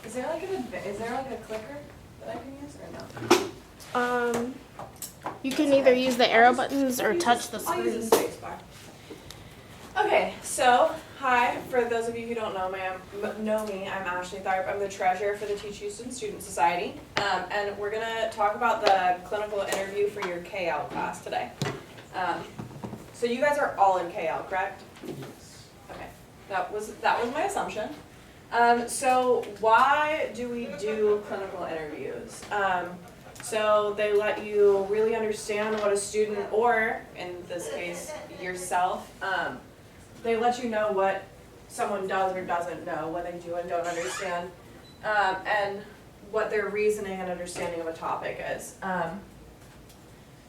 Is there like a clicker that I can use or no? You can either use the arrow buttons or touch the I'll use screen. the space bar. Okay, so hi. For those of you who don't know me, I'm Ashley Tharp. I'm the treasurer for the Teach Houston Student Society, and we're gonna talk about the clinical interview for your KL class today. So you guys are all in KL, correct? Yes. Okay, that was my assumption. So why do we do clinical interviews? So they let you really understand what a student, or in this case, yourself, they let you know what someone does or doesn't know, what they do and don't understand, and what their reasoning and understanding of a topic is.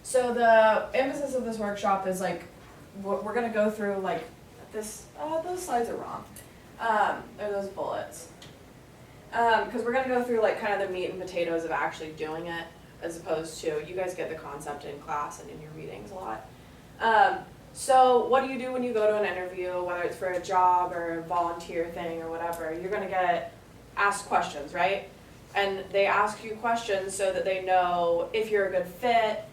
So the emphasis of this workshop is like, we're gonna go through like this, those slides are wrong, or those bullets. Because we're gonna go through like kind of the meat and potatoes of actually doing it, as opposed to, you guys get the concept in class and in your readings a lot. So what do you do when you go to an interview, whether it's for a job or a volunteer thing or whatever? You're gonna get asked questions, right? And they ask you questions so that they know if you're a good fit,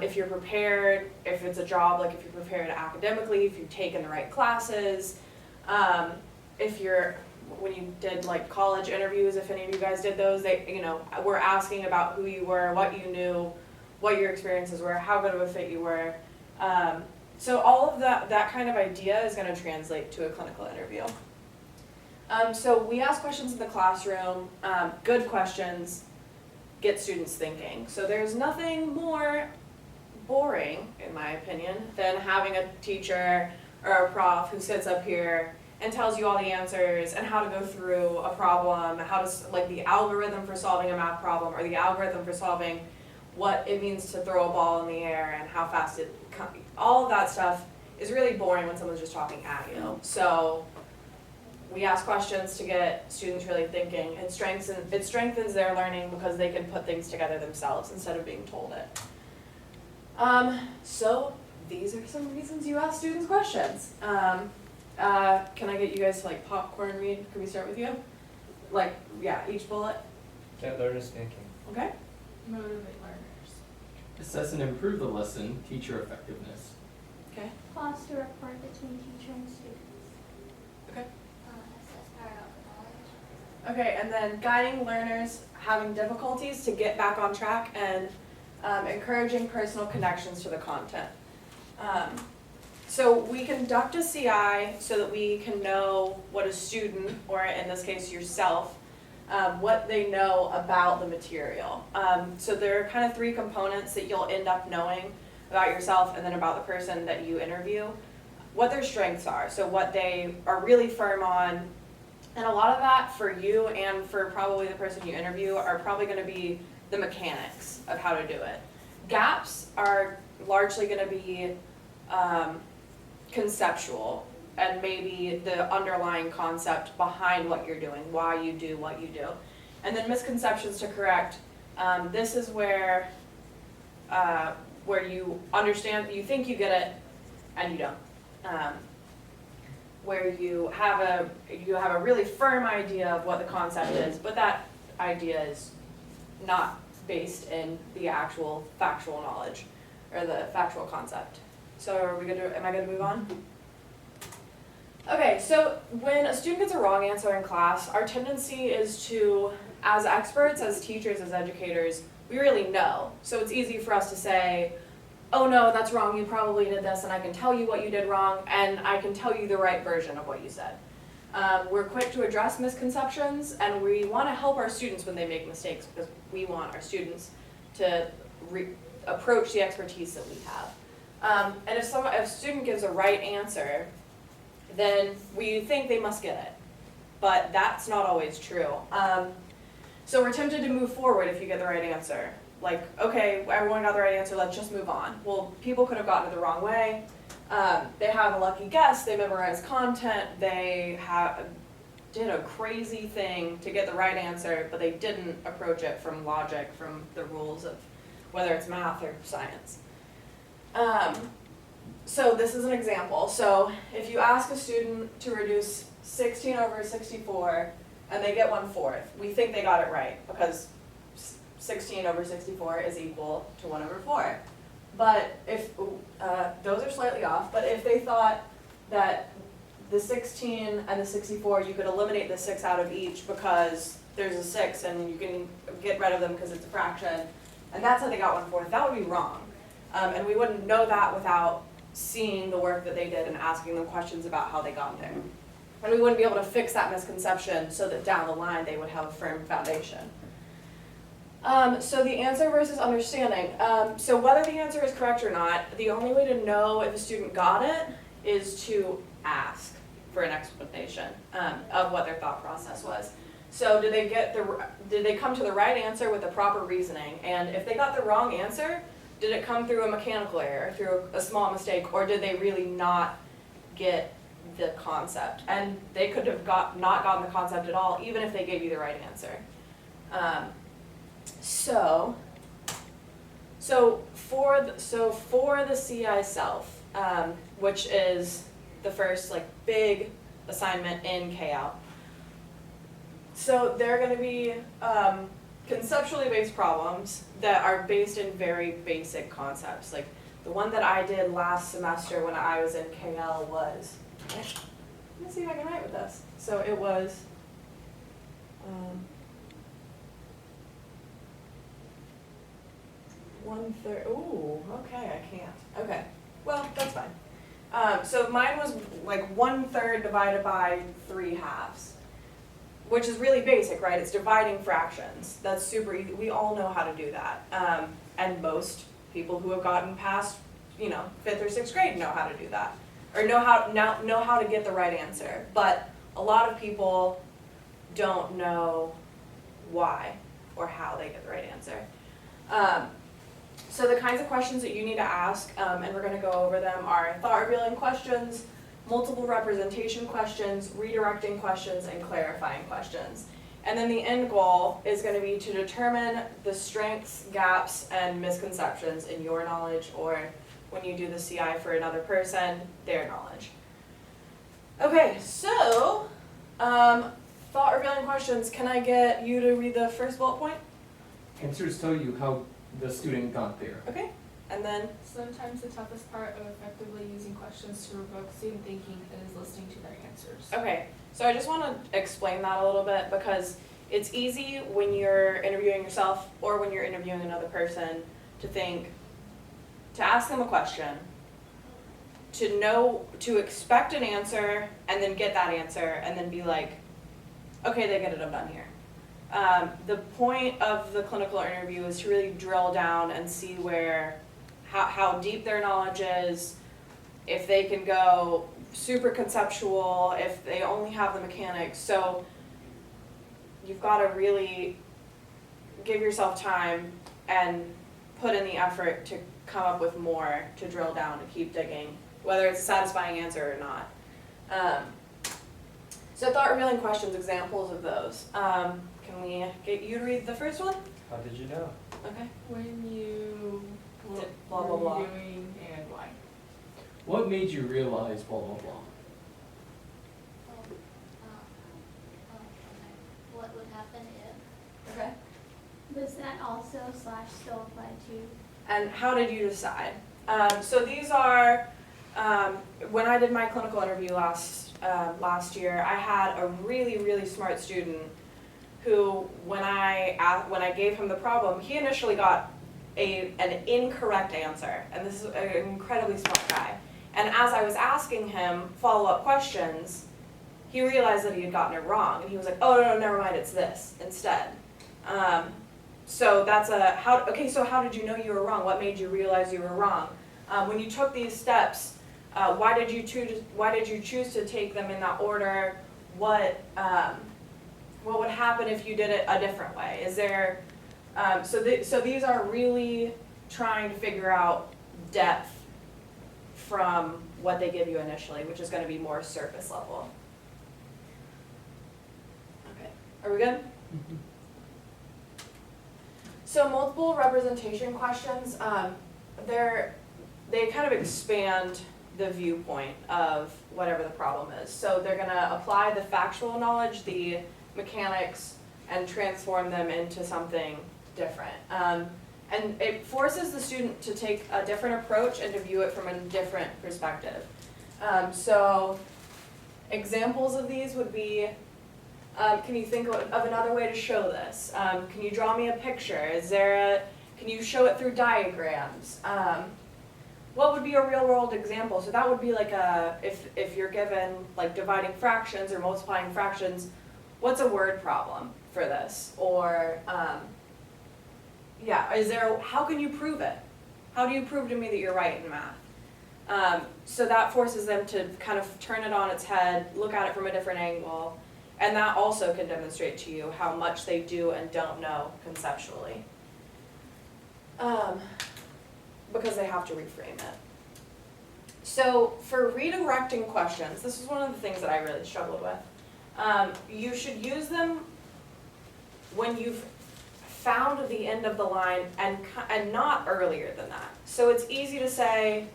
if you're prepared, if it's a job, like if you're prepared academically, if you've taken the right classes, if you're, when you did like college interviews, if any of you guys did those, they, you know, were asking about who you were, what you knew, what your experiences were, how good of a fit you were. So all of that kind of idea is going to translate to a clinical interview. So we ask questions in the classroom, good questions, get students thinking. So there's nothing more boring, in my opinion, than having a teacher or a prof who sits up here and tells you all the answers and how to go through a problem, how to, like the algorithm for solving a math problem, or the algorithm for solving what it means to throw a ball in the air and how fast it, all of that stuff is really boring when someone's just talking at you. So we ask questions to get students really thinking. It strengthens their learning because they can put things together themselves instead of being told it. So these are some reasons you ask students questions. Can I get you guys to like popcorn read? Can we start with you? Like, yeah, each bullet. Get learners thinking. Okay. Motivate learners. Assess and improve the lesson, teacher effectiveness. Okay. Foster rapport between teacher and students. Okay. Assess paradox knowledge. Okay, and then guiding learners having difficulties to get back on track and encouraging personal connections to the content. So we conduct a CI so that we can know what a student, or in this case yourself, what they know about the material. So there are kind of three components that you'll end up knowing about yourself and then about the person that you interview. What their strengths are, so what they are really firm on. And a lot of that for you and for probably the person you interview are probably going to be the mechanics of how to do it. Gaps are largely going to be conceptual and maybe the underlying concept behind what you're doing, why you do what you do. And then misconceptions to correct. This is where you understand, you think you get it and you don't. Where you have a really firm idea of what the concept is, but that idea is not based in the actual factual knowledge or the factual concept. So am I going to move on? Okay, so when a student gets a wrong answer in class, our tendency is to, as experts, as teachers, as educators, we really know. So it's easy for us to say, oh no, that's wrong, you probably did this, and I can tell you what you did wrong, and I can tell you the right version of what you said. We're quick to address misconceptions, and we want to help our students when they make mistakes, because we want our students to approach the expertise that we have. And if a student gives a right answer, then we think they must get it, but that's not always true. So we're tempted to move forward if you get the right answer. Like, okay, everyone got the right answer, let's just move on. Well, people could have gotten it the wrong way. They have a lucky guess, they memorized content, they did a crazy thing to get the right answer, but they didn't approach it from logic, from the rules of whether it's math or science. So this is an example. So if you ask a student to reduce 16 over 64 and they get 1/4. We think they got it right because 16 over 64 is equal to 1/4. But if, those are slightly off, but if they thought that the 16 and the 64, you could eliminate the 6 out of each because there's a 6 and you can get rid of them because it's a fraction, and that's how they got 1/4, that would be wrong. And we wouldn't know that without seeing the work that they did and asking them questions about how they got there. And we wouldn't be able to fix that misconception so that down the line they would have a firm foundation. So the answer versus understanding. So whether the answer is correct or not, the only way to know if a student got it is to ask for an explanation of what their thought process was. So did they come to the right answer with the proper reasoning? And if they got the wrong answer, did it come through a mechanical error, through a small mistake, or did they really not get the concept? And they could have not gotten the concept at all, even if they gave you the right answer. So for the CI self, which is the first like big assignment in KL. So they're going to be conceptually based problems that are based in very basic concepts. Like the one that I did last semester when I was in KL was, let me see if I can write with this. So it was, 1/3, ooh, okay, I can't. Okay, well, that's fine. So mine was like 1/3 divided by 3/2, which is really basic, right? It's dividing fractions. That's super easy. We all know how to do that. And most people who have gotten past, 5th or 6th grade know how to do that, or know how to get the right answer. But a lot of people don't know why or how they get the right answer. So the kinds of questions that you need to ask, and we're going to go over them, are thought-revealing questions, multiple representation questions, redirecting questions, and clarifying questions. And then the end goal is going to be to determine the strengths, gaps, and misconceptions in your knowledge, or when you do the CI for another person, their knowledge. Okay, so thought-revealing questions. Can I get you to read the first bullet point? Answers tell you how the student got there. Okay, and then, Sometimes the toughest part of effectively using questions to provoke student thinking is listening to their answers. okay, so I just want to explain that a little bit because it's easy when you're interviewing yourself or when you're interviewing another person to ask them a question, to expect an answer and then get that answer and then be like, okay, they get it, I'm done here. The point of the clinical interview is to really drill down and see how deep their knowledge is, if they can go super conceptual, if they only have the mechanics. So you've got to really give yourself time and put in the effort to come up with more, to drill down, to keep digging, whether it's a satisfying answer or not. So thought-revealing questions, examples of those. Can we get you to read the first one? How did you know? Okay. When you, what Blah, blah, were blah. you doing and why? What made you realize blah, blah, blah? What would happen if? Okay. Does that also / still apply to? And how did you decide? So these are, when I did my clinical interview last year, I had a really, really smart student who, when I gave him the problem, he initially got an incorrect answer, and this is an incredibly smart guy. And as I was asking him follow-up questions, he realized that he had gotten it wrong, and he was like, oh, no, never mind, it's this instead. So that's so how did you know you were wrong? What made you realize you were wrong? When you took these steps, why did you choose to take them in that order? What would happen if you did it a different way? Is there, so these are really trying to figure out depth from what they give you initially, which is going to be more surface level. Okay, are we good? Mm-hmm. So multiple representation questions, they kind of expand the viewpoint of whatever the problem is. So they're going to apply the factual knowledge, the mechanics and transform them into something different. And it forces the student to take a different approach and to view it from a different perspective. So examples of these would be, can you think of another way to show this? Can you draw me a picture? Can you show it through diagrams? What would be a real world example? So that would be like if you're given like dividing fractions or multiplying fractions, what's a word problem for this? Or, how can you prove it? How do you prove to me that you're right in math? So that forces them to kind of turn it on its head, look at it from a different angle, and that also can demonstrate to you how much they do and don't know conceptually. Because they have to reframe it. So for redirecting questions, this is one of the things that I really struggled with. You should use them when you've found the end of the line and not earlier than that. So it's easy to say,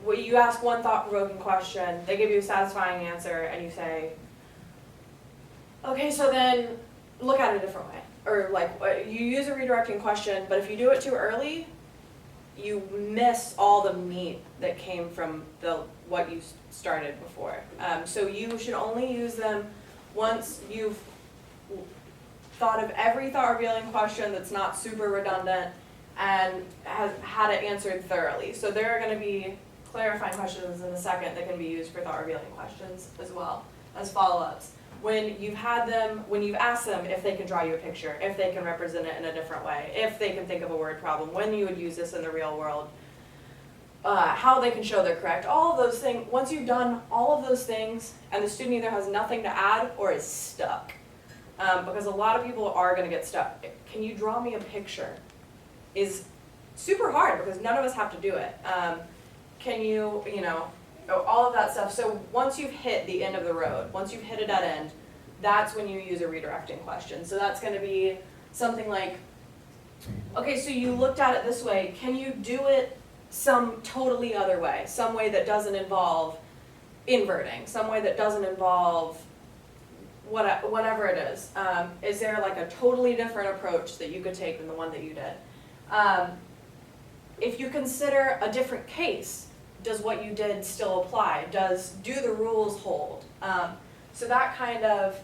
well, you ask one thought-provoking question, they give you a satisfying answer, and you say, okay, so then look at it a different way. Or like, you use a redirecting question, but if you do it too early, you miss all the meat that came from what you started before. So you should only use them once you've thought of every thought-revealing question that's not super redundant and has had it answered thoroughly. So there are going to be clarifying questions in a second that can be used for thought-revealing questions as well as follow-ups. When you've asked them if they can draw you a picture, if they can represent it in a different way, if they can think of a word problem, when you would use this in the real world, how they can show they're correct, all of those things. Once you've done all of those things and the student either has nothing to add or is stuck, because a lot of people are going to get stuck. Can you draw me a picture? Is super hard because none of us have to do it. Can you, all of that stuff. So once you've hit the end of the road, once you've hit a dead end, that's when you use a redirecting question. So that's going to be something like, okay, so you looked at it this way. Can you do it some totally other way? Some way that doesn't involve inverting, some way that doesn't involve whatever it is. Is there like a totally different approach that you could take than the one that you did? If you consider a different case, does what you did still apply? Do the rules hold? So that kind of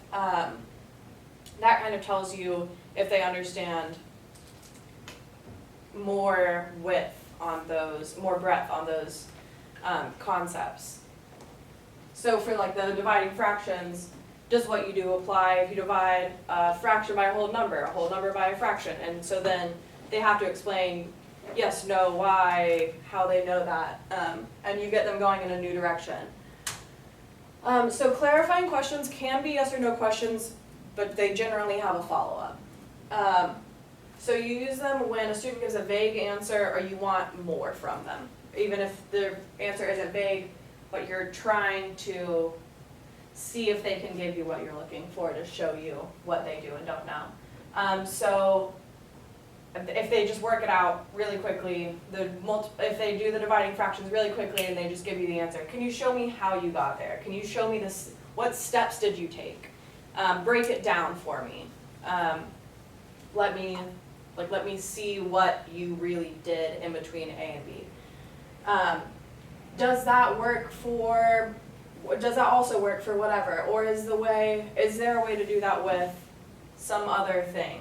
tells you if they understand more breadth on those concepts. So for like the dividing fractions, does what you do apply if you divide a fraction by a whole number by a fraction? And so then they have to explain yes, no, why, how they know that, and you get them going in a new direction. So clarifying questions can be yes or no questions, but they generally have a follow-up. So you use them when a student gives a vague answer or you want more from them. Even if the answer isn't vague, but you're trying to see if they can give you what you're looking for to show you what they do and don't know. So if they just work it out really quickly, if they do the dividing fractions really quickly and they just give you the answer, can you show me how you got there? Can you show me this? What steps did you take? Break it down for me. Let me see what you really did in between A and B. Does that also work for whatever? Or is there a way to do that with some other thing?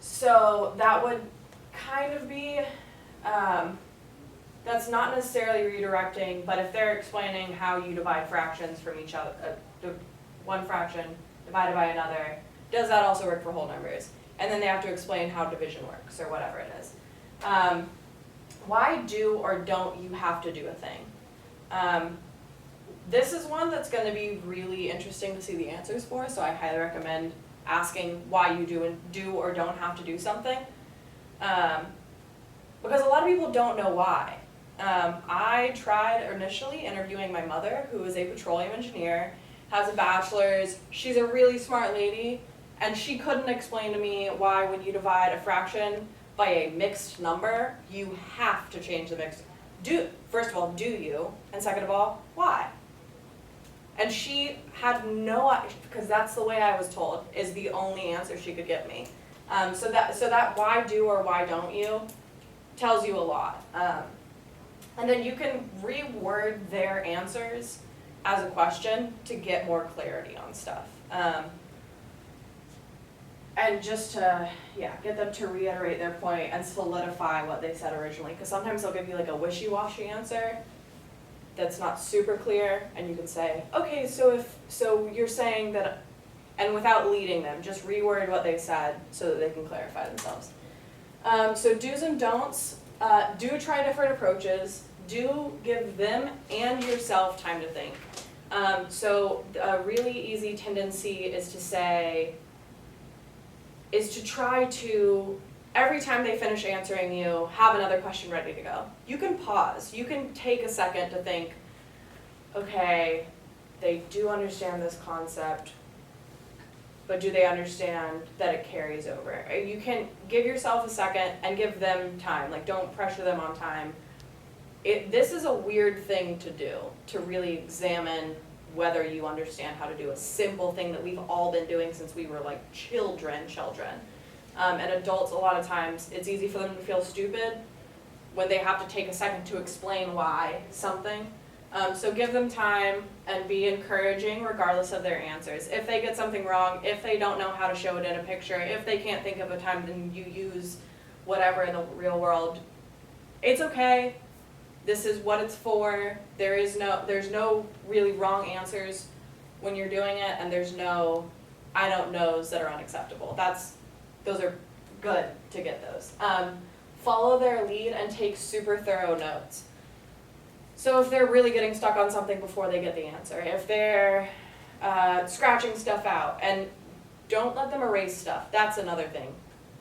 So that would kind of be, that's not necessarily redirecting, but if they're explaining how you divide fractions from each other, one fraction divided by another, does that also work for whole numbers? And then they have to explain how division works or whatever it is. Why do or don't you have to do a thing? This is one that's going to be really interesting to see the answers for, so I highly recommend asking why you do or don't have to do something. Because a lot of people don't know why. I tried initially interviewing my mother, who is a petroleum engineer, has a bachelor's, she's a really smart lady, and she couldn't explain to me why when you divide a fraction by a mixed number, you have to change the mix. First of all, do you? And second of all, why? And she had no, because that's the way I was told, is the only answer she could give me. So that why do or why don't you tells you a lot. And then you can reword their answers as a question to get more clarity on stuff. And just to, get them to reiterate their point and solidify what they said originally. Because sometimes they'll give you like a wishy-washy answer that's not super clear, and you can say, okay, so you're saying that, and without leading them, just reword what they said so that they can clarify themselves. So do's and don'ts, do try different approaches, do give them and yourself time to think. So a really easy tendency is to try to, every time they finish answering you, have another question ready to go. You can pause. You can take a second to think, okay, they do understand this concept, but do they understand that it carries over? You can give yourself a second and give them time. Like, don't pressure them on time. This is a weird thing to do, to really examine whether you understand how to do a simple thing that we've all been doing since we were like children. And adults, a lot of times, it's easy for them to feel stupid when they have to take a second to explain why something. So give them time and be encouraging regardless of their answers. If they get something wrong, if they don't know how to show it in a picture, if they can't think of a time, then you use whatever in the real world. It's okay. This is what it's for. There's no really wrong answers when you're doing it, and there's no I don't knows that are unacceptable. Those are good to get those. Follow their lead and take super thorough notes. So if they're really getting stuck on something before they get the answer, if they're scratching stuff out, and don't let them erase stuff. That's another thing.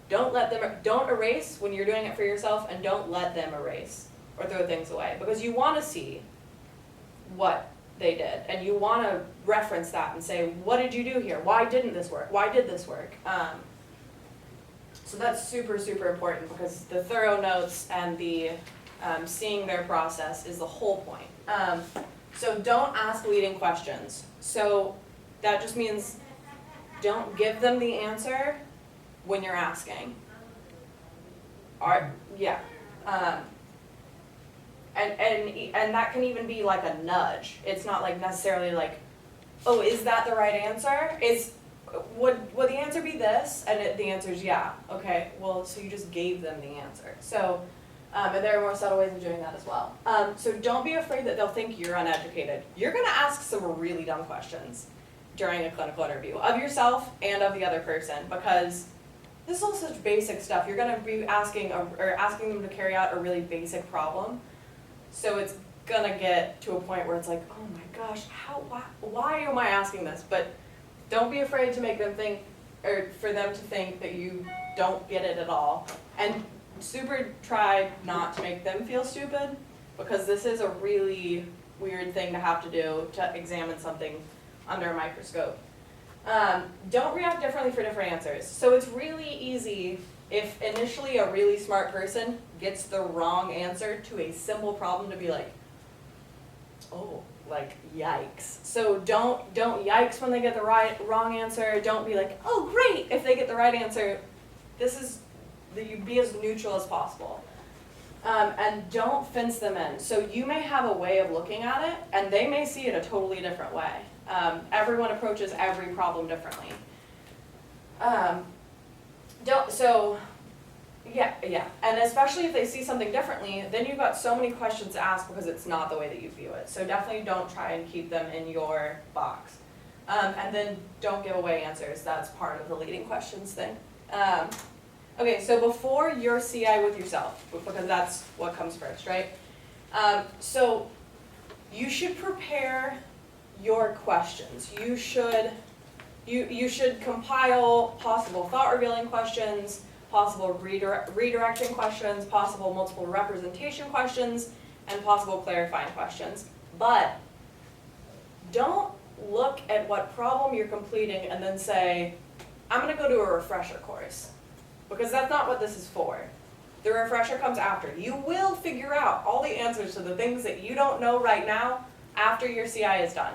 Don't erase when you're doing it for yourself, and don't let them erase or throw things away, because you want to see what they did, and you want to reference that and say, what did you do here? Why didn't this work? Why did this work? So that's super, super important, because the thorough notes and the seeing their process is the whole point. So don't ask leading questions. So that just means don't give them the answer when you're asking. And that can even be like a nudge. It's not like necessarily like, oh, is that the right answer? Would the answer be this? And the answer is yeah. Okay, well, so you just gave them the answer. So, and there are more subtle ways of doing that as well. So don't be afraid that they'll think you're uneducated. You're gonna ask some really dumb questions during a clinical interview of yourself and of the other person, because this is all such basic stuff. You're gonna be asking them to carry out a really basic problem. So it's gonna get to a point where it's like, oh my gosh, why am I asking this? But don't be afraid to make them think, or for them to think that you don't get it at all. And super try not to make them feel stupid, because this is a really weird thing to have to do, to examine something under a microscope. Don't react differently for different answers. So it's really easy if initially a really smart person gets the wrong answer to a simple problem to be like, oh, like yikes. So don't yikes when they get the wrong answer. Don't be like, oh great, if they get the right answer. You be as neutral as possible. And don't fence them in. So you may have a way of looking at it, and they may see it a totally different way. Everyone approaches every problem differently. And especially if they see something differently, then you've got so many questions to ask, because it's not the way that you view it. So definitely don't try and keep them in your box. And then don't give away answers. That's part of the leading questions thing. Okay, so before your CI with yourself, because that's what comes first, right? So you should prepare your questions. You should compile possible thought-revealing questions, possible redirecting questions, possible multiple representation questions, and possible clarifying questions. But don't look at what problem you're completing and then say, I'm going to go do a refresher course. Because that's not what this is for. The refresher comes after. You will figure out all the answers to the things that you don't know right now after your CI is done.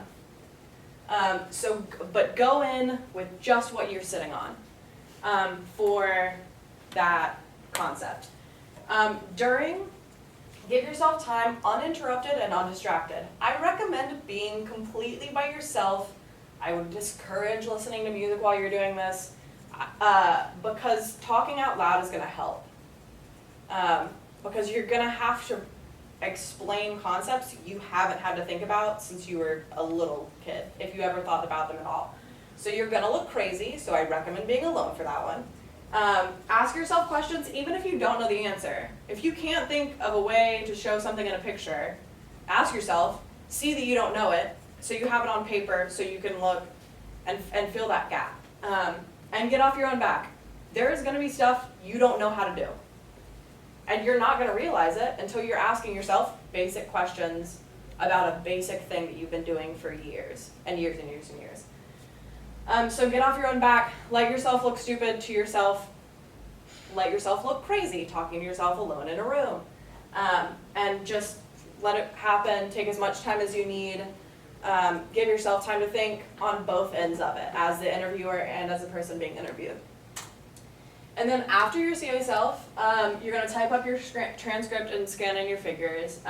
But go in with just what you're sitting on for that concept. Give yourself time uninterrupted and undistracted. I recommend being completely by yourself. I would discourage listening to music while you're doing this because talking out loud is going to help. Because you're going to have to explain concepts you haven't had to think about since you were a little kid, if you ever thought about them at all. So you're going to look crazy, so I recommend being alone for that one. Ask yourself questions even if you don't know the answer. If you can't think of a way to show something in a picture, ask yourself, see that you don't know it, so you have it on paper so you can look and fill that gap. And get off your own back. There is going to be stuff you don't know how to do. And you're not going to realize it until you're asking yourself basic questions about a basic thing that you've been doing for years and years and years and years. So get off your own back, let yourself look stupid to yourself, let yourself look crazy talking to yourself alone in a room. And just let it happen, take as much time as you need, give yourself time to think on both ends of it, as the interviewer and as the person being interviewed. And then after your CA self, you're going to type up your transcript and scan in your figures.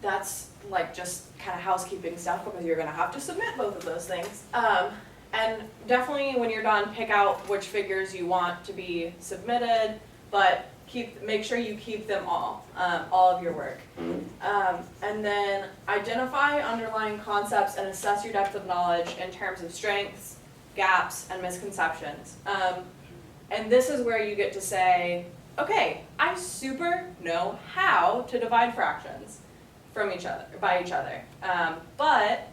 That's like just kind of housekeeping stuff because you're going to have to submit both of those things. And definitely when you're done, pick out which figures you want to be submitted, but make sure you keep them all of your work. And then identify underlying concepts and assess your depth of knowledge in terms of strengths, gaps, and misconceptions. And this is where you get to say, okay, I super know how to divide fractions from each other, by each other. But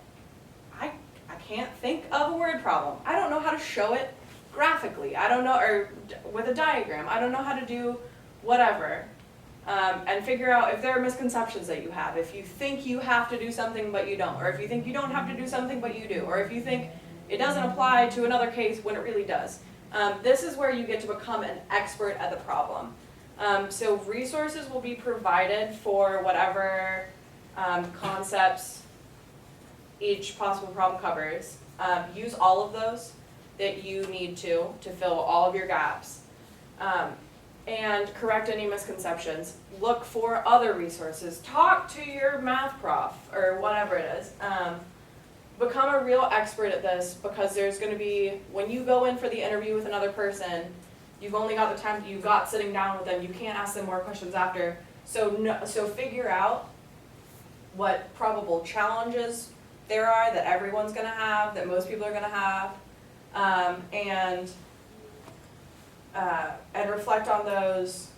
I can't think of a word problem. I don't know how to show it graphically. I don't know, or with a diagram. I don't know how to do whatever. And figure out if there are misconceptions that you have. If you think you have to do something but you don't, or if you think you don't have to do something but you do, or if you think it doesn't apply to another case when it really does. This is where you get to become an expert at the problem. So resources will be provided for whatever concepts each possible problem covers. Use all of those that you need to fill all of your gaps. And correct any misconceptions. Look for other resources. Talk to your math prof or whatever it is. Become a real expert at this because there's going to be, when you go in for the interview with another person, you've only got the time that you've got sitting down with them. You can't ask them more questions after. So figure out what probable challenges there are that everyone's going to have, that most people are going to have, and reflect on those.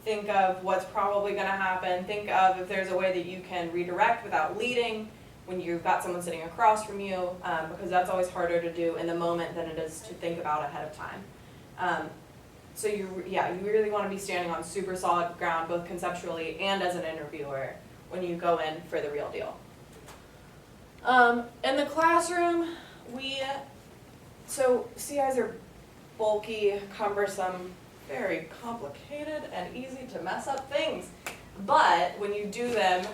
Think of what's probably going to happen. Think of if there's a way that you can redirect without leading when you've got someone sitting across from you, because that's always harder to do in the moment than it is to think about ahead of time. So you really want to be standing on super solid ground, both conceptually and as an interviewer, when you go in for the real deal. In the classroom, so CIs are bulky, cumbersome, very complicated, and easy to mess up things. But when you do them,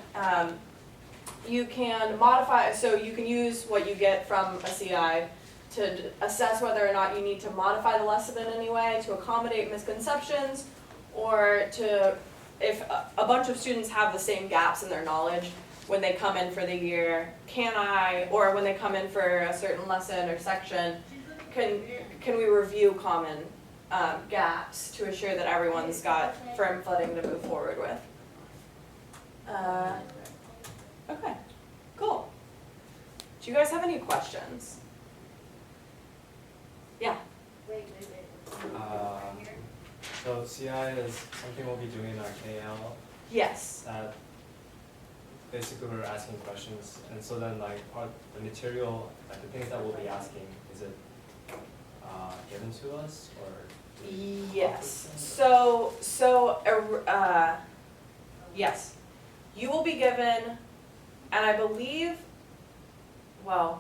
you can modify, so you can use what you get from a CI to assess whether or not you need to modify the lesson in any way to accommodate misconceptions, or to, if a bunch of students have the same gaps in their knowledge when they come in for the year, or when they come in for a certain lesson or section, can we review common gaps to assure that everyone's got firm footing to move forward with? Okay, cool. Do you guys have any questions? Yeah. So CI is something we'll be doing in our KL. Yes. That basically we're asking questions, and so then like part the material, like the things that we'll be asking, is it given to us or? Yes. Yes, you will be given, and I believe that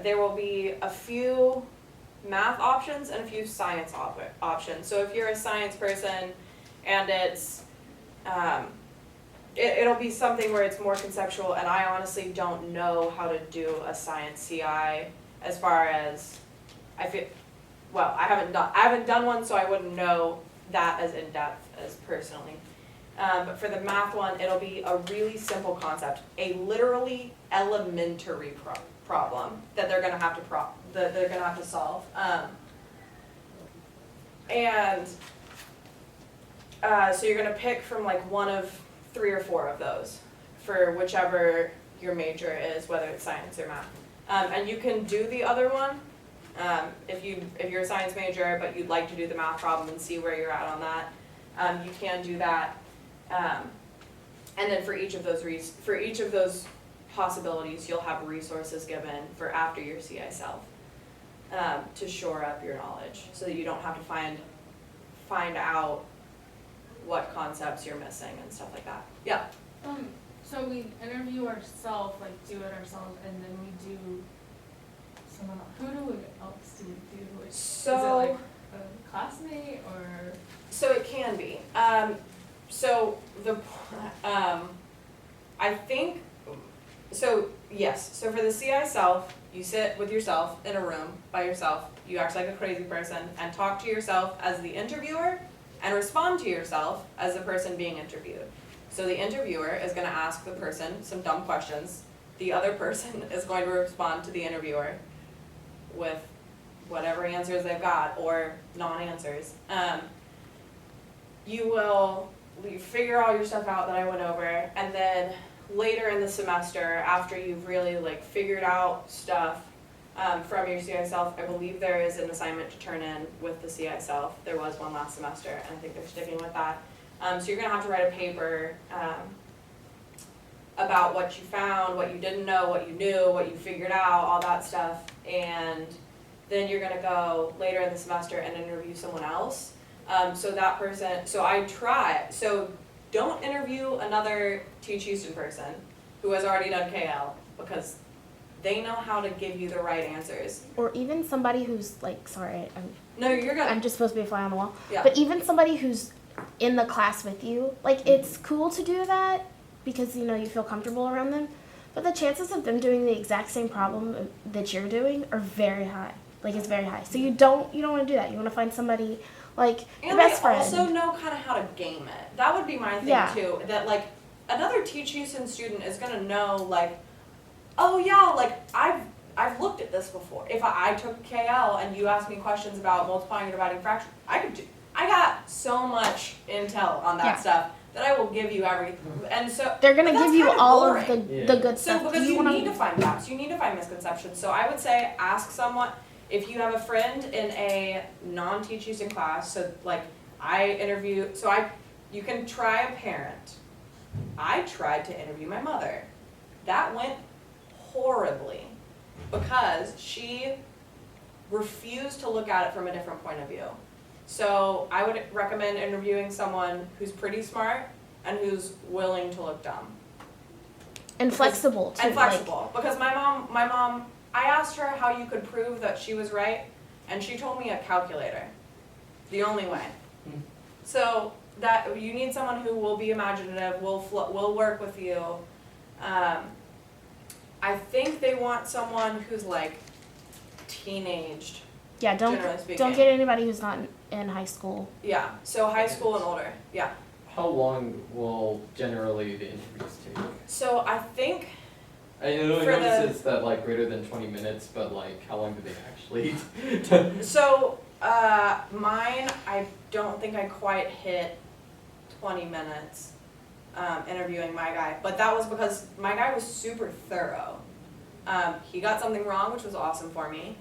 there will be a few math options and a few science options. So if you're a science person and it's it'll be something where it's more conceptual, and I honestly don't know how to do a science CI as far as, I haven't done one, so I wouldn't know that as in-depth as personally. But for the math one, it'll be a really simple concept, a literally elementary problem that they're gonna have to solve. So you're gonna pick from like one of 3 or 4 of those for whichever your major is, whether it's science or math. And you can do the other one if you're a science major but you'd like to do the math problem and see where you're at on that. You can do that. And then for each of those possibilities, you'll have resources given for after your CI self to shore up your knowledge, so that you don't have to find out what concepts you're missing and stuff like that. Yeah. So we interview ourselves, like do it ourselves, and then we do someone else. Who else do we do? Is it like a classmate or? So it can be. I think, so yes, so for the CI self, you sit with yourself in a room by yourself, you act like a crazy person and talk to yourself as the interviewer and respond to yourself as the person being interviewed. So the interviewer is gonna ask the person some dumb questions, the other person is going to respond to the interviewer with whatever answers they've got or non-answers. You figure all your stuff out that I went over, and then later in the semester, after you've really like figured out stuff from your CI self, I believe there is an assignment to turn in with the CI self. There was one last semester, and I think they're sticking with that. So you're gonna have to write a paper about what you found, what you didn't know, what you knew, what you figured out, all that stuff, and then you're gonna go later in the semester and interview someone else. So don't interview another Teach Houston person who has already done KL, because they know how to give you the right answers. Or even somebody who's like, sorry, No, you're good. I'm just supposed to be a fly on the wall. Yeah. But even somebody who's in the class with you, like it's cool to do that because you know you feel comfortable around them. But the chances of them doing the exact same problem that you're doing are very high. Like it's very high. So you don't want to do that. You want to find somebody like your best friend. And they also know kind of how to game it. That would be my thing too. That like another Teach Houston student is gonna know like, oh yeah, like I've looked at this before. If I took KL and you asked me questions about multiplying and dividing fractions, I got so much intel on that stuff that I will give you everything. And so they're gonna give you all of the good So stuff. because you need to find gaps, you need to find misconceptions. So I would say ask someone, if you have a friend in a non-Teach Houston class, so like you can try a parent. I tried to interview my mother. That went horribly because she refused to look at it from a different point of view. So I would recommend interviewing someone who's pretty smart and who's willing to look dumb. And flexible too. And flexible, because my mom, I asked her how you could prove that she was right, and she told me a calculator. The only way. So that you need someone who will be imaginative, will work with you. I think they want someone who's like teenaged. Yeah, generally speaking. don't get anybody who's not in high school. Yeah, so high school and older. Yeah. How long will generally the interviews take? So I think I know For it's that like greater than 20 minutes, but like how long do they actually? so. Mine, I don't think I quite hit 20 minutes interviewing my guy, but that was because my guy was super thorough. He got something wrong, which was awesome for me.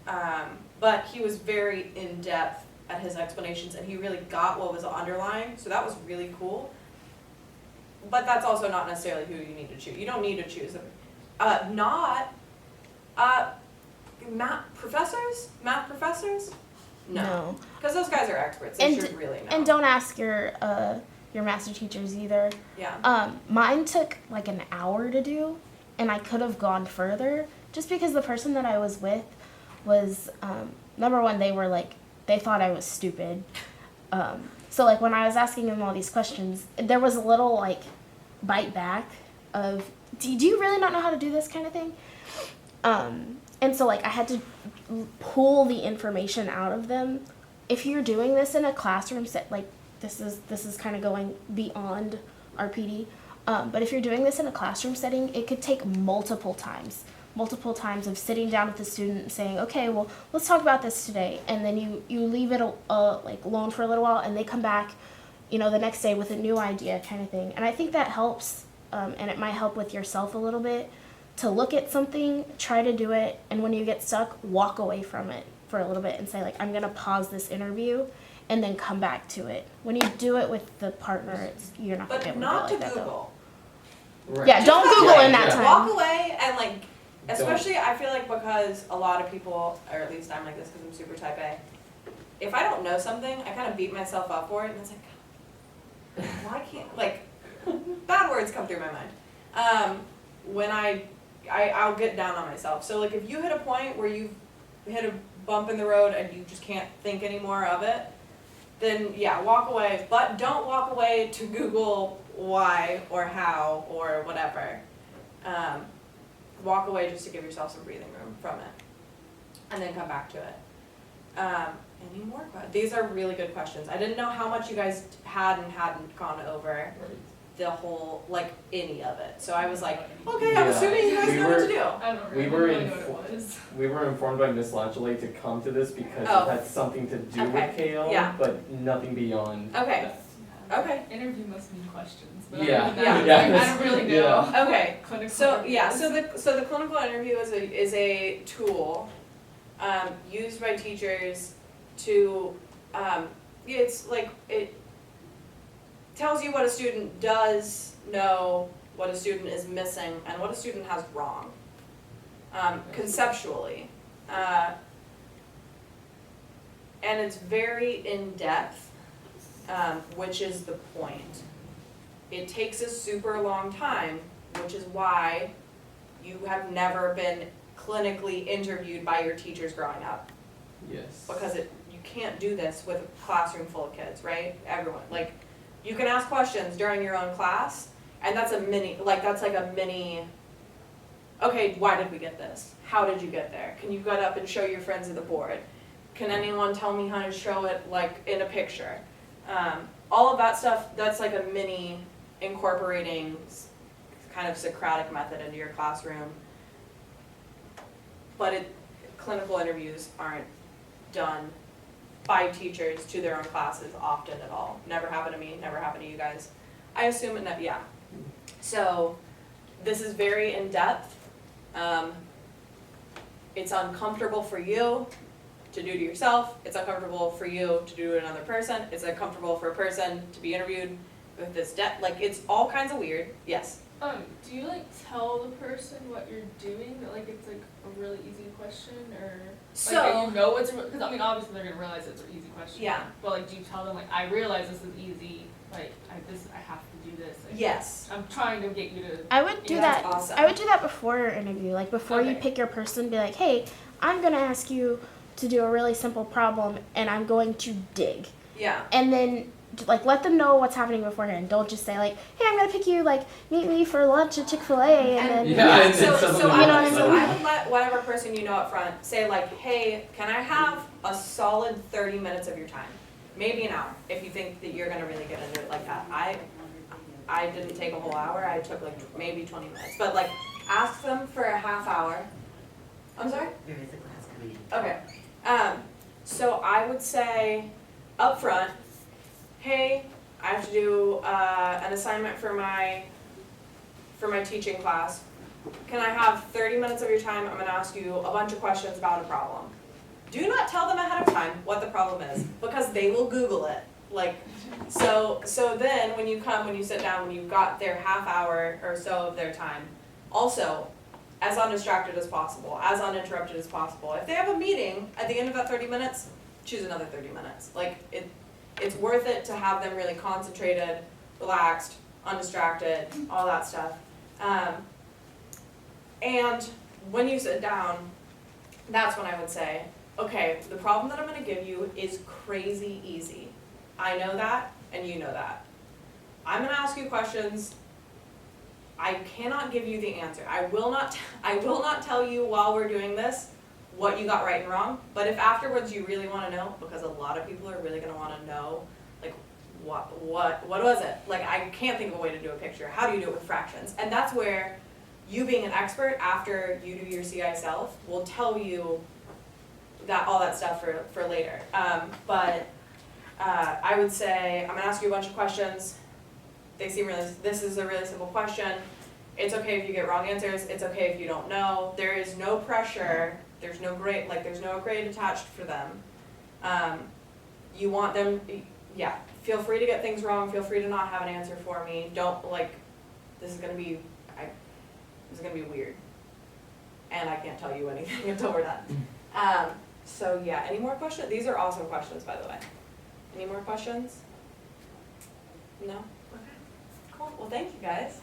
But he was very in-depth at his explanations, and he really got what was underlying, so that was really cool. But that's also not necessarily who you need to choose. You don't need to choose them. Math professors? No. Because those guys are experts. They should really know. And don't ask your master teachers either. Yeah. Mine took like an hour to do, and I could have gone further just because the person that I was with was number one, they thought I was stupid. So like when I was asking them all these questions, there was a little like bite back of, do you really not know how to do this kind of thing? And so like I had to pull the information out of them. If you're doing this in a classroom set, like this is kind of going beyond RPD. But if you're doing this in a classroom setting, it could take multiple times of sitting down with the student and saying, okay, well, let's talk about this today. And then you leave it like alone for a little while, and they come back, the next day with a new idea kind of thing. And I think that helps, and it might help with yourself a little bit, to look at something, try to do it, and when you get stuck, walk away from it for a little bit and say, like, I'm going to pause this interview and then come back to it. When you do it with the partner, you're not going to be But able not to to do it like that, though. Google. Right. Yeah, don't Just Google walk in that away. time. Walk away and like, especially I feel like because a lot of people, or at least I'm like this because I'm super type A. If I don't know something, I kind of beat myself up for it, and it's like, why can't like bad words come through my mind. When I'll get down on myself. So like if you hit a point where you've hit a bump in the road and you just can't think anymore of it, then yeah, walk away. But don't walk away to Google why or how or whatever. Walk away just to give yourself some breathing room from it, and then come back to it. Any more questions? These are really good questions. I didn't know how much you guys had and hadn't gone over Right. the whole, like, any of it. So I was like, okay, I'm Yeah. assuming you guys We know what to were- do. I don't We really were know what it was. We were informed by Miss Lachelay to come to this because Oh. it had something to do Okay. with KL, Yeah. but nothing beyond Okay. that. Okay. Interview must mean questions, but Yeah. other than Yeah. that, Yeah. like, I don't really know. Yeah. Okay. Clinical So yeah, interviews. so the clinical interview is a tool used by teachers to it's like it tells you what a student does know, what a student is missing, and what a student has wrong conceptually, and it's very in depth, which is the point. It takes a super long time, which is why you have never been clinically interviewed by your teachers growing up. Yes. Because you can't do this with a classroom full of kids, right? Everyone, like, you can ask questions during your own class, and that's like a mini, okay, why did we get this? How did you get there? Can you get up and show your friends at the board? Can anyone tell me how to show it, like, in a picture? All of that stuff, that's like a mini incorporating kind of Socratic method into your classroom. But clinical interviews aren't done by teachers to their own classes often at all. Never happened to me, never happened to you guys. I assume it yeah. So this is very in-depth. It's uncomfortable for you to do to yourself. It's uncomfortable for you to do to another person. It's uncomfortable for a person to be interviewed with this like it's all kinds of weird. Yes. Do you like tell the person what you're doing? That like it's like a really easy question, or So like you know it's because I mean obviously they're gonna realize it's an easy question. yeah. But like, do you tell them like I realize this is easy? Like I have to do this. Like, Yes. I'm trying to get you to. I would do Yeah, that. That's awesome. I would do that before your interview. Like before you Okay. pick your person, be like, hey, I'm gonna ask you to do a really simple problem, and I'm going to dig. Yeah. And then like let them know what's happening beforehand. Don't just say like, hey, I'm gonna pick you, like meet me for lunch at Chick-fil-A, and then Yeah, and so then someone so will I You know would, what I so mean? I would let whatever person you know up front say like, hey, can I have a solid 30 minutes of your time? Maybe an hour, if you think that you're gonna really get into it like that. I didn't take a whole hour, I took like maybe 20 minutes, but like ask them for a half hour. I'm sorry? There is a class coming in. Okay. So I would say up front, hey, I have to do an assignment for my teaching class. Can I have 30 minutes of your time? I'm gonna ask you a bunch of questions about a problem. Do not tell them ahead of time what the problem is, because they will Google it. Like, so then when you sit down, when you've got their half hour or so of their time, also, as undistracted as possible, as uninterrupted as possible. If they have a meeting at the end of that 30 minutes, choose another 30 minutes. Like, it's worth it to have them really concentrated, relaxed, undistracted, all that stuff. And when you sit down, that's when I would say, okay, the problem that I'm gonna give you is crazy easy. I know that, and you know that. I'm gonna ask you questions. I cannot give you the answer. I will not tell you while we're doing this what you got right and wrong, but if afterwards you really wanna know, because a lot of people are really gonna wanna know, like, what was it? Like, I can't think of a way to do a picture. How do you do it with fractions? And that's where you being an expert after you do your CI self will tell you that all that stuff for later. But I would say, I'm gonna ask you a bunch of questions. This is a really simple question. It's okay if you get wrong answers. It's okay if you don't know. There is no pressure. There's no grade attached for them. You want them, yeah, feel free to get things wrong. Feel free to not have an answer for me. Don't, this is gonna be weird. And I can't tell you anything until we're done. So yeah, any more questions? These are awesome questions, by the way. Any more questions? No? Okay, cool. Well, thank you guys.